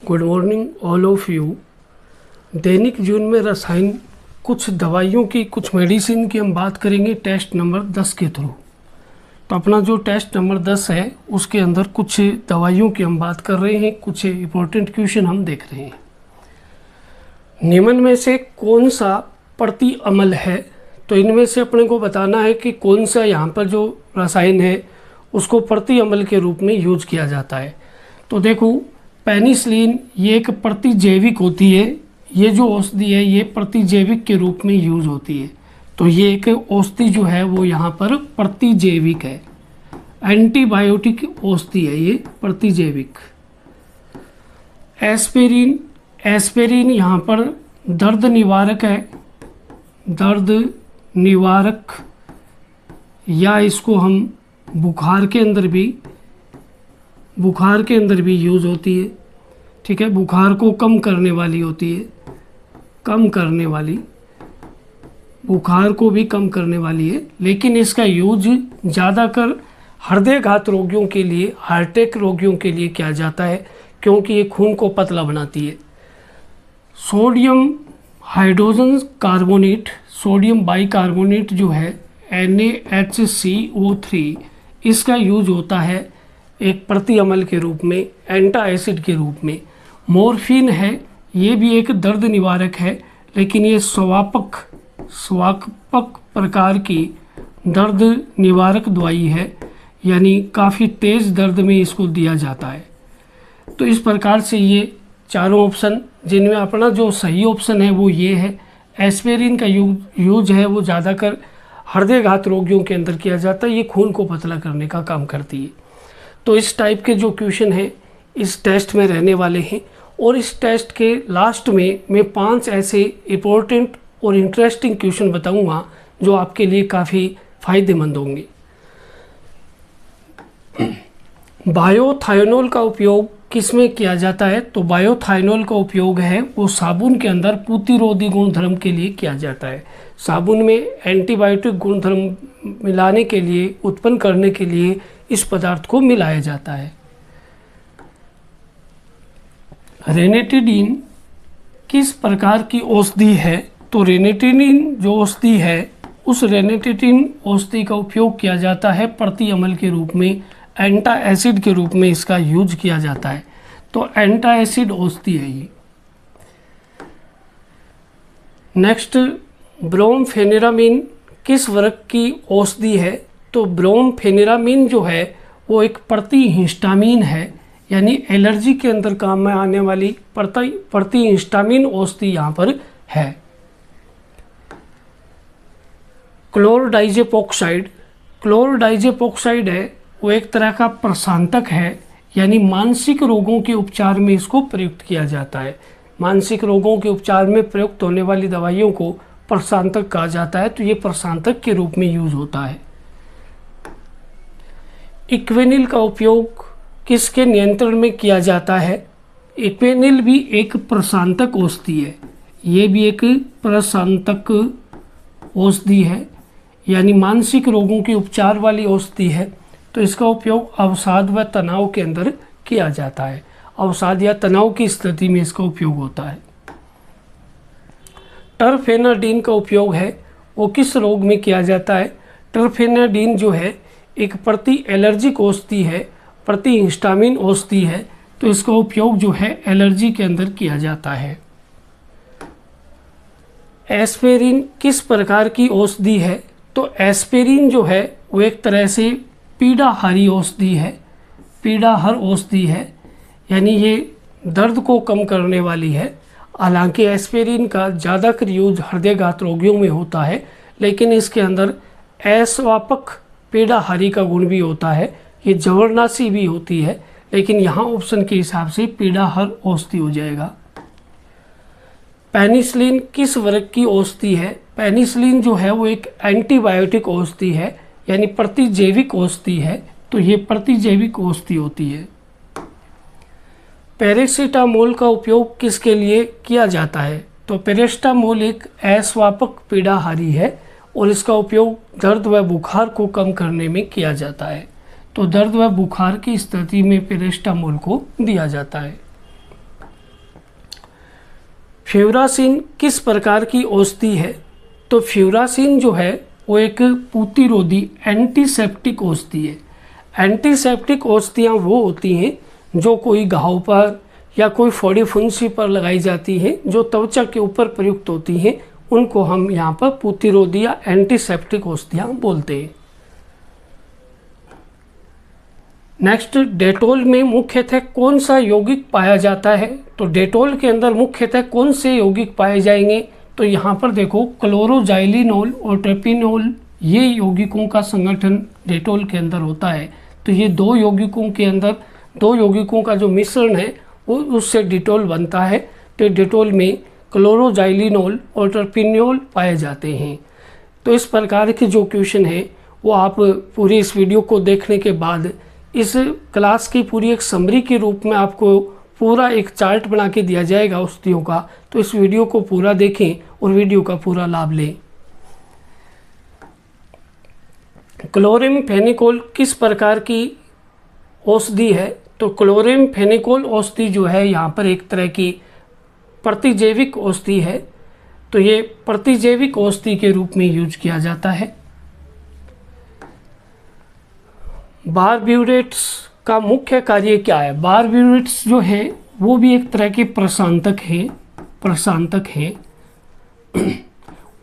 Good morning all of you. दैनिक जीवन में रसायन कुछ दवाइयों की, कुछ मेडिसिन की हम बात करेंगे टेस्ट नंबर 10 के थ्रू। तो अपना जो टेस्ट नंबर 10 है उसके अंदर कुछ दवाइयों की हम बात कर रहे हैं, कुछ इंपॉर्टेंट क्वेश्चन हम देख रहे हैं। निम्न में से कौन सा प्रति अम्ल है? तो इनमें से अपने को बताना है कि कौन सा यहाँ पर जो रसायन है उसको प्रति अम्ल के रूप में यूज किया जाता है। तो देखो, पेनिसिलिन ये एक प्रतिजैविक होती है। ये जो औषधि है ये प्रतिजैविक के रूप में यूज होती है। तो ये एक औषधि जो है वो यहाँ पर प्रतिजैविक है, एंटीबायोटिक औषधि है ये प्रतिजैविक। एस्पिरिन, एस्पिरिन यहाँ पर दर्द निवारक है, दर्द निवारक, या इसको हम बुखार के अंदर भी यूज़ होती है। ठीक है, बुखार को कम करने वाली होती है, कम करने वाली, बुखार को भी कम करने वाली है। लेकिन इसका यूज ज़्यादातर हृदयघात रोगियों के लिए, हार्ट अटैक रोगियों के लिए किया जाता है, क्योंकि ये खून को पतला बनाती है। Sodium hydrogen carbonate, sodium bicarbonate जो है NaHCO3, इसका यूज होता है एक प्रति अम्ल के रूप में, एंटा एसिड के रूप में। मॉर्फिन है, ये भी एक दर्द निवारक है, लेकिन ये स्वापक प्रकार की दर्द निवारक दवाई है, यानी काफ़ी तेज़ दर्द में इसको दिया जाता है। तो इस प्रकार से ये चारों ऑप्शन, जिनमें अपना जो सही ऑप्शन है वो ये है। एस्पिरिन का यूज है वो ज़्यादातर हृदयघात रोगियों के अंदर किया जाता है, ये खून को पतला करने का काम करती है। तो इस टाइप के जो क्वेश्चन हैं इस टेस्ट में रहने वाले हैं, और इस टेस्ट के लास्ट में मैं 5 ऐसे इम्पोर्टेंट और इंटरेस्टिंग क्वेश्चन बताऊंगा जो आपके लिए काफ़ी फायदेमंद होंगे। बायोथायोनोल का उपयोग किस में किया जाता है? तो बायोथायोनोल का उपयोग है वो साबुन के अंदर प्रतिरोधी गुणधर्म के लिए किया जाता है। साबुन में एंटीबायोटिक गुणधर्म मिलाने के लिए, उत्पन्न करने के लिए इस पदार्थ को मिलाया जाता है। रेनेटिडीन किस प्रकार की औषधि है? तो रेनेटिडीन जो औषधि है उस रेनेटिडीन औषधि का उपयोग किया जाता है प्रति अम्ल के रूप में, एंटा एसिड के रूप में इसका यूज किया जाता है। तो एंटा एसिड औषधि है ये। नेक्स्ट, ब्रोमफेनिरामिन किस वर्ग की औषधि है? तो ब्रोमफेनिरामिन जो है वो एक प्रतिहिस्टामिन है, यानी एलर्जी के अंदर काम में आने वाली प्रतिहिस्टामिन औषधि यहाँ पर है। क्लोरडाइजेपोक्साइड, क्लोरडाइजेपोक्साइड है वो एक तरह का प्रशांतक है, यानी मानसिक रोगों के उपचार में इसको प्रयुक्त किया जाता है। मानसिक रोगों के उपचार में प्रयुक्त होने वाली दवाइयों को प्रशांतक कहा जाता है, तो ये प्रशांतक के रूप में यूज होता है। इक्वेनिल का उपयोग किसके नियंत्रण में किया जाता है? इक्वेनिल भी एक प्रशांतक औषधि है, ये भी एक प्रशांतक औषधि है, यानी मानसिक रोगों के उपचार वाली औषधि है। तो इसका उपयोग अवसाद व तनाव के अंदर किया जाता है। अवसाद या तनाव की स्थिति में इसका उपयोग होता है। टरफेनाडीन का उपयोग है वो किस रोग में किया जाता है? टरफेनाडीन जो है एक प्रति एलर्जिक औषधि है, प्रतिहिस्टामिन औषधि है, तो इसका उपयोग जो है एलर्जी के अंदर किया जाता है। एस्पिरिन किस प्रकार की औषधि है? तो एस्पिरिन जो है वो एक तरह से पीड़ाहारी औषधि है, पीड़ाहर औषधि है, यानी ये दर्द को कम करने वाली है। हालांकि एस्पिरिन का ज़्यादातर यूज हृदयघात रोगियों में होता है, लेकिन इसके अंदर अस्वापक पीड़ाहारी का गुण भी होता है, ये जबरनासी भी होती है, लेकिन यहाँ ऑप्शन के हिसाब से पीड़ाहर औषधि हो जाएगा। पेनिसिलिन किस वर्ग की औषधि है? पेनिसिलिन जो है वो एक एंटीबायोटिक औषधि है, यानी प्रतिजैविक औषधि है, तो ये प्रतिजैविक औषधि होती है। पैरासीटामोल का उपयोग किसके लिए किया जाता है? तो पैरासीटामोल एक अस्वापक पीड़ाहारी है और इसका उपयोग दर्द व बुखार को कम करने में किया जाता है। तो दर्द व बुखार की स्थिति में पैरासीटामोल को दिया जाता है। फ्यूरासिन किस प्रकार की औषधि है? तो फ्यूरासिन जो है वो एक प्रतिरोधी एंटीसेप्टिक औषधि है। एंटीसेप्टिक औषधियाँ वो होती हैं जो कोई घाव पर या कोई फोड़ी फुंसी पर लगाई जाती हैं, जो त्वचा के ऊपर प्रयुक्त होती हैं, उनको हम यहाँ पर प्रतिरोधी या एंटीसेप्टिक औषधियाँ बोलते हैं। नेक्स्ट, डेटोल में मुख्यतः कौन सा यौगिक पाया जाता है? तो डेटोल के अंदर मुख्यतः कौन से यौगिक पाए जाएंगे? तो यहाँ पर देखो, क्लोरोजाइलिनोल और ट्रेपिनोल, ये यौगिकों का संगठन डेटोल के अंदर होता है। तो ये दो यौगिकों का जो मिश्रण है वो उससे डेटोल बनता है। तो डेटोल में क्लोरोजाइलिनोल और ट्रेपिनोल पाए जाते हैं। तो इस प्रकार के जो क्वेश्चन है वो आप पूरी इस वीडियो को देखने के बाद इस क्लास की पूरी एक समरी के रूप में आपको पूरा एक चार्ट बना के दिया जाएगा औषधियों का। तो इस वीडियो को पूरा देखें और वीडियो का पूरा लाभ लें। क्लोरमफेनिकोल किस प्रकार की औषधि है? तो क्लोरमफेनिकोल औषधि जो है यहाँ पर एक तरह की प्रतिजैविक औषधि है। तो ये प्रतिजैविक औषधि के रूप में यूज किया जाता है। बारब्यूरेट्स का मुख्य कार्य क्या है? बारब्यूरेट्स जो है वो भी एक तरह के प्रशांतक हैं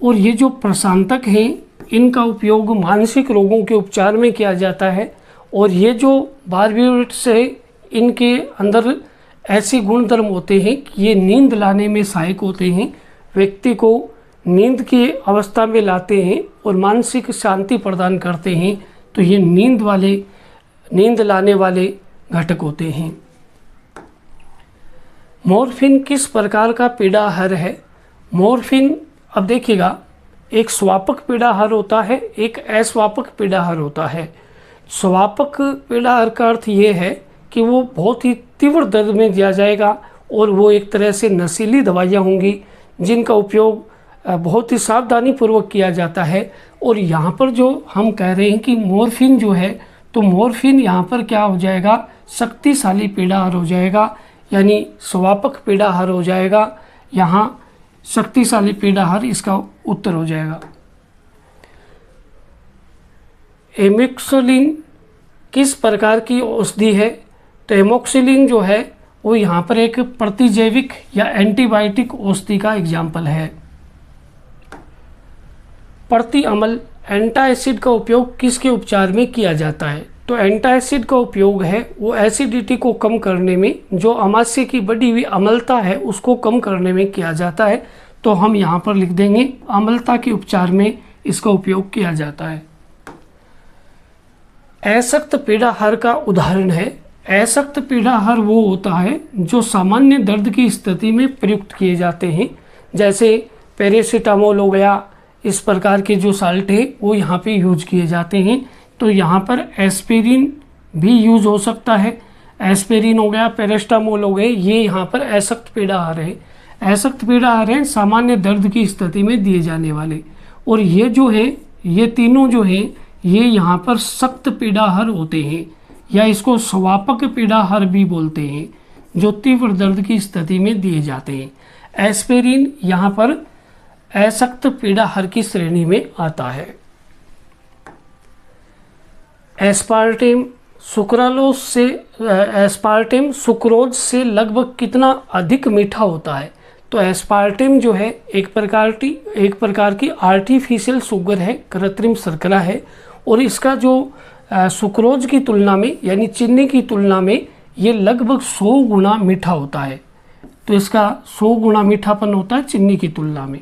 और ये जो प्रशांतक हैं इनका उपयोग मानसिक रोगों के उपचार में किया जाता है। और ये जो बारब्यूरेट्स है इनके अंदर ऐसे गुणधर्म होते हैं कि ये नींद लाने में सहायक होते हैं, व्यक्ति को नींद की अवस्था में लाते हैं और मानसिक शांति प्रदान करते हैं। तो ये नींद लाने वाले घटक होते हैं। मॉर्फिन किस प्रकार का पीड़ाहार है? मॉर्फिन, अब देखिएगा, एक स्वापक पीड़ाहार होता है, एक अस्वापक पीड़ाहार होता है। स्वापक पीड़ाहार का अर्थ ये है कि वो बहुत ही तीव्र दर्द में दिया जाएगा और वो एक तरह से नशीली दवाइयाँ होंगी जिनका उपयोग बहुत ही सावधानी पूर्वक किया जाता है। और यहाँ पर जो हम कह रहे हैं कि मॉर्फिन जो है, तो मॉर्फिन यहाँ पर क्या हो जाएगा? शक्तिशाली पीड़ाहार हो जाएगा, यानी स्वापक पीड़ाहार हो जाएगा। यहाँ शक्तिशाली पीड़ाहार इसका उत्तर हो जाएगा। एमोक्सिलिन किस प्रकार की औषधि है? तो एमोक्सिलिन जो है वो यहाँ पर एक प्रतिजैविक या एंटीबायोटिक औषधि का एग्जाम्पल है। प्रति अम्ल एंटासिड का उपयोग किसके उपचार में किया जाता है? तो एंटासिड का उपयोग है वो एसिडिटी को कम करने में, जो अमाशय की बढ़ी हुई अम्लता है उसको कम करने में किया जाता है। तो हम यहाँ पर लिख देंगे अम्लता के उपचार में इसका उपयोग किया जाता है। असक्त पीड़ाहार का उदाहरण है। असक्त पीड़ाहार वो होता है जो सामान्य दर्द की स्थिति में प्रयुक्त किए जाते हैं, जैसे पैरासीटामोल हो गया, इस प्रकार के जो साल्ट है वो यहाँ पे यूज किए जाते हैं। तो यहाँ पर एस्पिरिन भी यूज हो सकता है। एस्पिरिन हो गया, पैरासीटामोल हो गए, ये यहाँ पर असक्त पीड़ाहार है। असक्त पीड़ाहार है सामान्य दर्द की स्थिति में दिए जाने वाले। और ये जो है, ये तीनों जो हैं ये यहाँ पर सख्त पीड़ाहार होते हैं, या इसको स्वापक पीड़ाहार भी बोलते हैं, जो तीव्र दर्द की स्थिति में दिए जाते हैं। एस्पिरिन यहाँ पर असक्त पीड़ाहार की श्रेणी में आता है। एस्पार्टेम सुक्रोज से लगभग कितना अधिक मीठा होता है? तो एस्पार्टेम जो है एक प्रकार की आर्टिफिशियल शुगर है, कृत्रिम शर्करा है। और इसका जो सुक्रोज की तुलना में, यानी चीनी की तुलना में, ये लगभग 100 गुना मीठा होता है। तो इसका 100 गुना मीठापन होता है चीनी की तुलना में।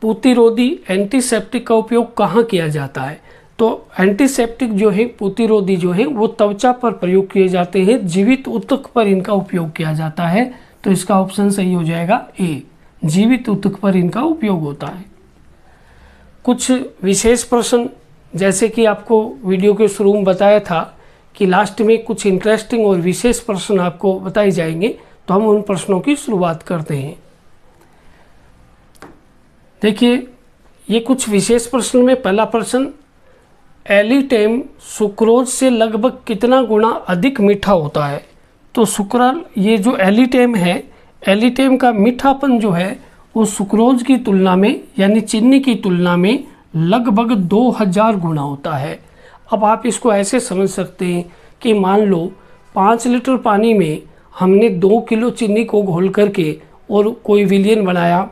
प्रतिरोधी एंटीसेप्टिक का उपयोग कहाँ किया जाता है? तो एंटीसेप्टिक जो है, प्रतिरोधी जो है, वो त्वचा पर प्रयोग किए जाते हैं, जीवित ऊतक पर इनका उपयोग किया जाता है। तो इसका ऑप्शन सही हो जाएगा ए, जीवित ऊतक पर इनका उपयोग होता है। कुछ विशेष प्रश्न, जैसे कि आपको वीडियो के शुरू में बताया था कि लास्ट में कुछ इंटरेस्टिंग और विशेष प्रश्न आपको बताए जाएंगे, तो हम उन प्रश्नों की शुरुआत करते हैं। देखिए, ये कुछ विशेष प्रश्न में पहला प्रश्न, एलिटेम सुक्रोज से लगभग कितना गुना अधिक मीठा होता है? तो सुक्राल, ये जो एलिटेम है, एलिटेम का मीठापन जो है वो सुक्रोज की तुलना में यानी चीनी की तुलना में लगभग 2000 गुना होता है। अब आप इसको ऐसे समझ सकते हैं कि मान लो 5 लीटर पानी में हमने 2 किलो चीनी को घोल करके और कोई विलयन बनाया,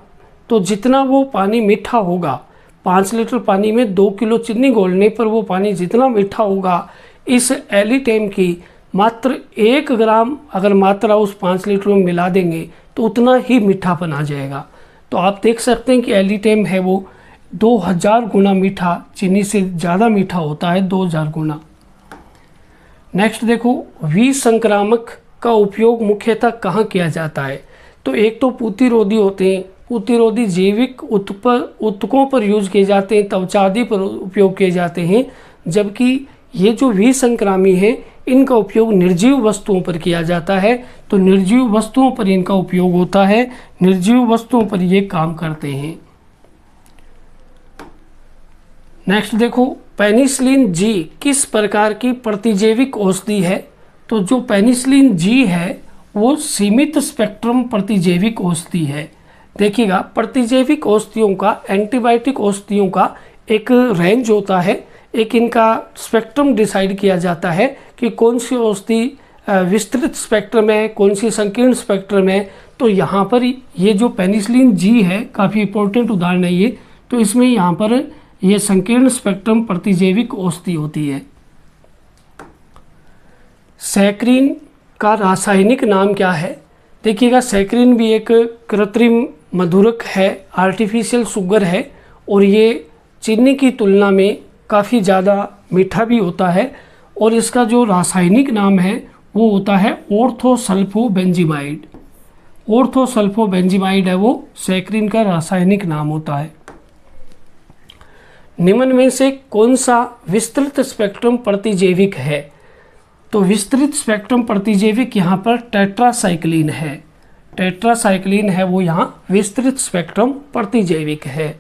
तो जितना वो पानी मीठा होगा, 5 लीटर पानी में 2 किलो चीनी घोलने पर वो पानी जितना मीठा होगा, इस एलिटेम की मात्र 1 ग्राम अगर मात्रा उस 5 लीटर में मिला देंगे तो उतना ही मीठापन आ जाएगा। तो आप देख सकते हैं कि एलिटेम है वो 2000 गुना मीठा, चीनी से ज़्यादा मीठा होता है, 2000 गुना। नेक्स्ट देखो, विसंक्रामक का उपयोग मुख्यतः कहाँ किया जाता है? तो एक तो पूतिरोधी होते हैं, पूतिरोधी जैविक उत्तकों पर यूज किए जाते हैं, त्वचा आदि पर उपयोग किए जाते हैं, जबकि ये जो विसंक्रामी है इनका उपयोग निर्जीव वस्तुओं पर किया जाता है। तो निर्जीव वस्तुओं पर इनका उपयोग होता है, निर्जीव वस्तुओं पर ये काम करते हैं। नेक्स्ट देखो, पेनिसिलिन जी किस प्रकार की प्रतिजैविक औषधि है? तो जो पेनिसिलिन जी है वो सीमित स्पेक्ट्रम प्रतिजैविक औषधि है। देखिएगा, प्रतिजैविक औषधियों का, एंटीबायोटिक औषधियों का एक रेंज होता है, एक इनका स्पेक्ट्रम डिसाइड किया जाता है कि कौन सी औषधि विस्तृत स्पेक्ट्रम है, कौन सी संकीर्ण स्पेक्ट्रम है। तो यहाँ पर ये जो पेनिसिलिन जी है काफ़ी इंपॉर्टेंट उदाहरण है ये। तो इसमें यहाँ पर ये संकीर्ण स्पेक्ट्रम प्रतिजैविक औषधि होती है। सैक्रिन का रासायनिक नाम क्या है? देखिएगा, सैक्रिन भी एक कृत्रिम मधुरक है, आर्टिफिशियल शुगर है, और ये चीनी की तुलना में काफ़ी ज़्यादा मीठा भी होता है, और इसका जो रासायनिक नाम है वो होता है ऑर्थोसल्फोबेंजीमाइड। ऑर्थोसल्फोबेंजीमाइड है वो सैक्रिन का रासायनिक नाम होता है। निम्न में से कौन सा विस्तृत स्पेक्ट्रम प्रतिजैविक है? तो विस्तृत स्पेक्ट्रम प्रतिजैविक यहाँ पर टेट्रासाइक्लिन है। टेट्रासाइक्लिन है वो यहाँ विस्तृत स्पेक्ट्रम प्रतिजैविक है।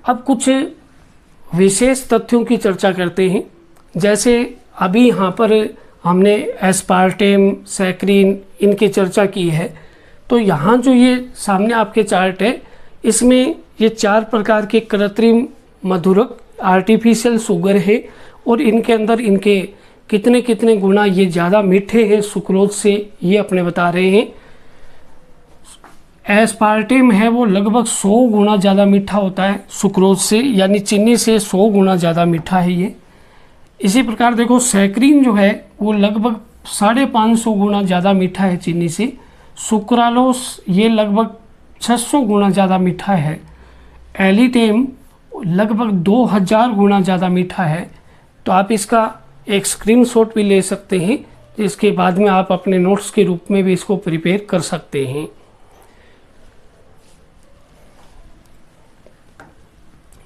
अब कुछ विशेष तथ्यों की चर्चा करते हैं। जैसे अभी यहाँ पर हमने एस्पार्टेम, सैक्रिन, इनकी चर्चा की है। तो यहाँ जो ये सामने आपके चार्ट है, इसमें ये 4 प्रकार के कृत्रिम मधुरक, आर्टिफिशियल शुगर है, और इनके अंदर इनके कितने कितने गुना ये ज़्यादा मीठे हैं सुक्रोज से, ये अपने बता रहे हैं। एस्पार्टेम है वो लगभग 100 गुना ज़्यादा मीठा होता है सुक्रोज से, यानी चीनी से 100 गुना ज़्यादा मीठा है ये। इसी प्रकार देखो, सैक्रिन जो है वो लगभग 550 गुना ज़्यादा मीठा है चीनी से। सुक्रालोस ये लगभग 600 गुना ज़्यादा मीठा है। एलिटेम लगभग 2000 गुना ज़्यादा मीठा है। तो आप इसका एक स्क्रीनशॉट भी ले सकते हैं, जिसके बाद में आप अपने नोट्स के रूप में भी इसको प्रिपेयर कर सकते हैं।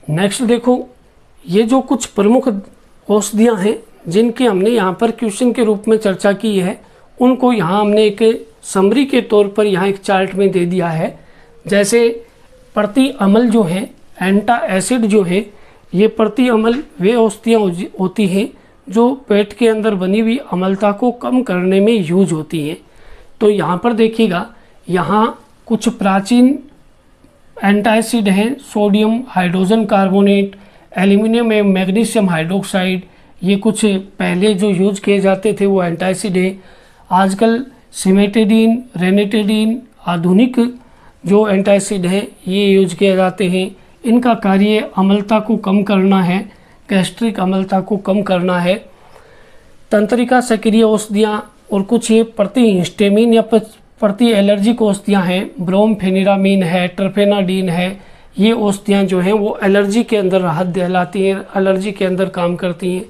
नेक्स्ट देखो, ये जो कुछ प्रमुख औषधियाँ हैं जिनकी हमने यहाँ पर क्वेश्चन के रूप में चर्चा की है, उनको यहाँ हमने एक समरी के तौर पर यहाँ एक चार्ट में दे दिया है। जैसे प्रति अमल जो है, एंटा एसिड जो है, ये प्रति अमल वे औषधियाँ होती हैं जो पेट के अंदर बनी हुई अम्लता को कम करने में यूज होती हैं। तो यहाँ पर देखिएगा, यहाँ कुछ प्राचीन एंटासिड हैं, सोडियम हाइड्रोजन कार्बोनेट, एल्यूमिनियम एवं मैग्नीशियम हाइड्रोक्साइड, ये कुछ पहले जो यूज किए जाते थे वो एंटासिड है। आजकल सिमेटिडीन, रेनिटिडीन, आधुनिक जो एंटासिड है ये यूज किए जाते हैं। इनका कार्य अम्लता को कम करना है, गैस्ट्रिक अम्लता को कम करना है। तंत्रिका सक्रिय औषधियाँ और कुछ ये प्रतिहिस्टामिन या प्रति एलर्जिक औषधियाँ हैं, ब्रोमफेनिरामीन है, ट्रफेनाडीन है। ये औषधियाँ जो हैं वो एलर्जी के अंदर राहत दिलाती हैं, एलर्जी के अंदर काम करती हैं।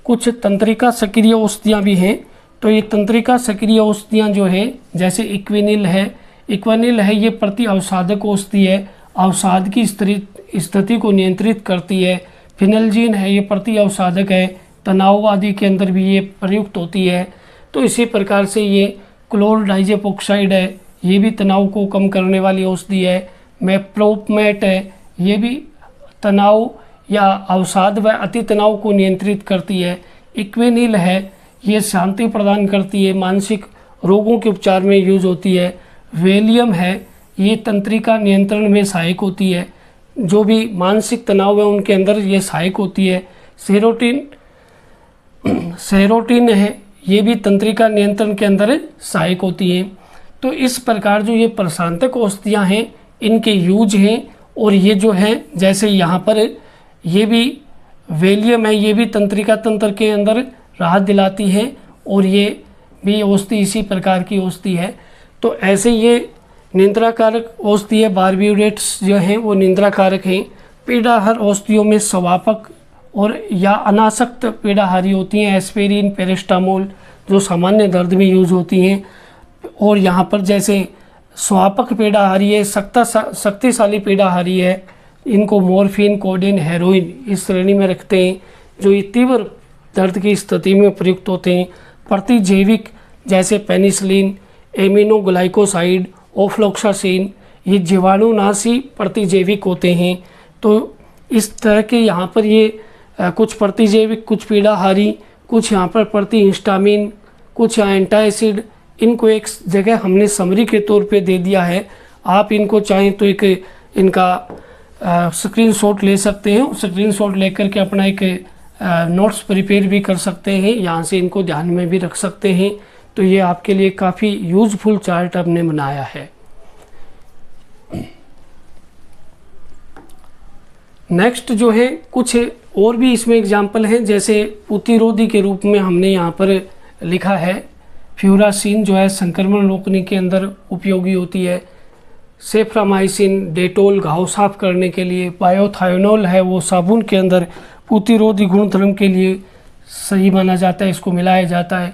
कुछ तंत्रिका सक्रिय औषधियाँ भी हैं। तो ये तंत्रिका सक्रिय औषधियाँ जो हैं, जैसे इक्विनिल है ये प्रति अवसादक औषधि है, अवसाद की स्थिति को नियंत्रित करती है। फिनलजीन है ये प्रति अवसादक है, तनाव आदि के अंदर भी ये प्रयुक्त होती है। तो इसी प्रकार से ये क्लोरडाइजेपोक्साइड है, ये भी तनाव को कम करने वाली औषधि है। मेप्रोपमेट है, ये भी तनाव या अवसाद व अति तनाव को नियंत्रित करती है। इक्विनिल है, ये शांति प्रदान करती है, मानसिक रोगों के उपचार में यूज होती है। वेलियम है, ये तंत्रिका नियंत्रण में सहायक होती है, जो भी मानसिक तनाव है उनके अंदर ये सहायक होती है। सेरोटिन है, ये भी तंत्रिका नियंत्रण के अंदर सहायक होती है। तो इस प्रकार जो ये प्रशांतक औषधियाँ हैं इनके यूज हैं। और ये जो है जैसे यहाँ पर ये भी वेलियम है, ये भी तंत्रिका तंत्र के अंदर राहत दिलाती है और ये भी औषधि इसी प्रकार की औषधि है। तो ऐसे ये निंद्राकारक औषधि है। बारबियूरेट्स जो हैं वो निंद्राकारक हैं। पीड़ाहार औषधियों में स्वापक और या अनासक्त पीड़ाहारी होती हैं, एस्पिरिन, पैरास्टामोल, जो सामान्य दर्द में यूज होती हैं। और यहाँ पर जैसे स्वापक पीड़ाहारी है, शक्तिशाली पीड़ाहारी है, इनको मॉर्फिन, कोडेन, हेरोइन इस श्रेणी में रखते हैं, जो ये तीव्र दर्द की स्थिति में प्रयुक्त होते हैं। प्रतिजैविक जैसे पेनिसिलिन, एमिनोग्लाइकोसाइड, ओफ्लोक्सासिन, ये जीवाणुनाशी प्रतिजैविक होते हैं। तो इस तरह के यहाँ पर ये कुछ प्रतिजैविक, कुछ पीड़ाहारी, कुछ यहाँ पर प्रतिहिस्टामिन, कुछ यहाँ एंटासिड, इनको एक जगह हमने समरी के तौर पे दे दिया है। आप इनको चाहें तो एक इनका स्क्रीनशॉट ले सकते हैं। स्क्रीनशॉट लेकर के अपना एक नोट्स प्रिपेयर भी कर सकते हैं, यहाँ से इनको ध्यान में भी रख सकते हैं। तो ये आपके लिए काफ़ी यूजफुल चार्ट हमने बनाया है। नेक्स्ट जो है कुछ और भी इसमें एग्जाम्पल हैं, जैसे प्रतिरोधी के रूप में हमने यहाँ पर लिखा है फ्यूरासिन, जो है संक्रमण रोकने के अंदर उपयोगी होती है। सेफ्रामाइसिन, डेटोल घाव साफ करने के लिए। बायोथायोनोल है, वो साबुन के अंदर प्रतिरोधी गुणधर्म के लिए सही माना जाता है, इसको मिलाया जाता है।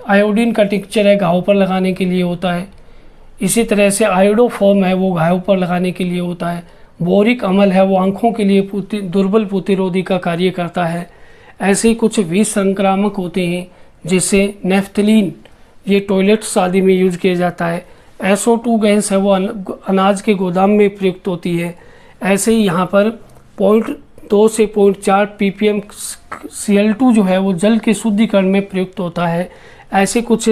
आयोडीन का टिक्चर है, घाव पर लगाने के लिए होता है। इसी तरह से आयोडोफॉर्म है, वो घाव पर लगाने के लिए होता है। बोरिक अम्ल है, वो आँखों के लिए दुर्बल प्रतिरोधी का कार्य करता है। ऐसे ही कुछ विसंक्रामक होते हैं, जैसे नेफ्थलीन, ये टॉयलेट्स आदि में यूज किया जाता है। SO2 गैस है, वो अनाज के गोदाम में प्रयुक्त होती है। ऐसे ही यहाँ पर 0.2 से 0.4 ppm Cl2 जो है वो जल के शुद्धिकरण में प्रयुक्त होता है। ऐसे कुछ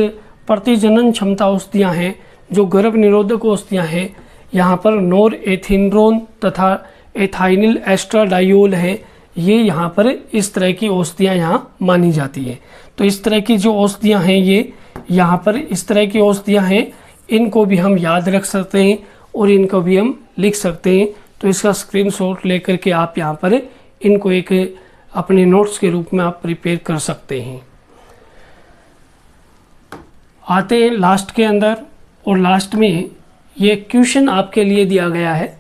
प्रतिजनन क्षमता औषधियाँ हैं, जो गर्भ निरोधक औषधियाँ हैं। यहाँ पर नोर एथिनड्रोन तथा एथाइनिल एस्ट्राडाइल है, ये यहाँ पर इस तरह की औषधियाँ यहाँ मानी जाती हैं। तो इस तरह की जो औषधियाँ हैं ये यहाँ पर इस तरह की औषधियाँ हैं, इनको भी हम याद रख सकते हैं और इनको भी हम लिख सकते हैं। तो इसका स्क्रीनशॉट लेकर के आप यहाँ पर इनको एक अपने नोट्स के रूप में आप प्रिपेयर कर सकते हैं। आते हैं लास्ट के अंदर, और लास्ट में ये क्वेश्चन आपके लिए दिया गया है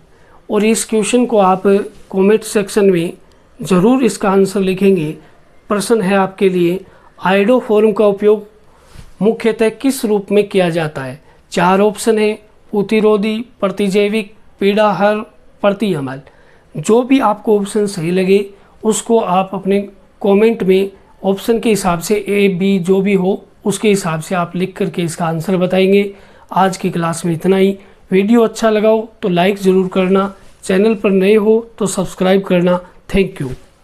और इस क्वेश्चन को आप कमेंट सेक्शन में ज़रूर इसका आंसर लिखेंगे। प्रश्न है आपके लिए, आयोडोफॉर्म का उपयोग मुख्यतः किस रूप में किया जाता है? 4 ऑप्शन है, प्रतिरोधी, प्रतिजैविक, पीड़ाहार, प्रतिअम्ल। जो भी आपको ऑप्शन सही लगे उसको आप अपने कमेंट में ऑप्शन के हिसाब से A, B जो भी हो उसके हिसाब से आप लिख करके इसका आंसर बताएंगे। आज की क्लास में इतना ही। वीडियो अच्छा लगा हो तो लाइक ज़रूर करना, चैनल पर नए हो तो सब्सक्राइब करना। Thank you.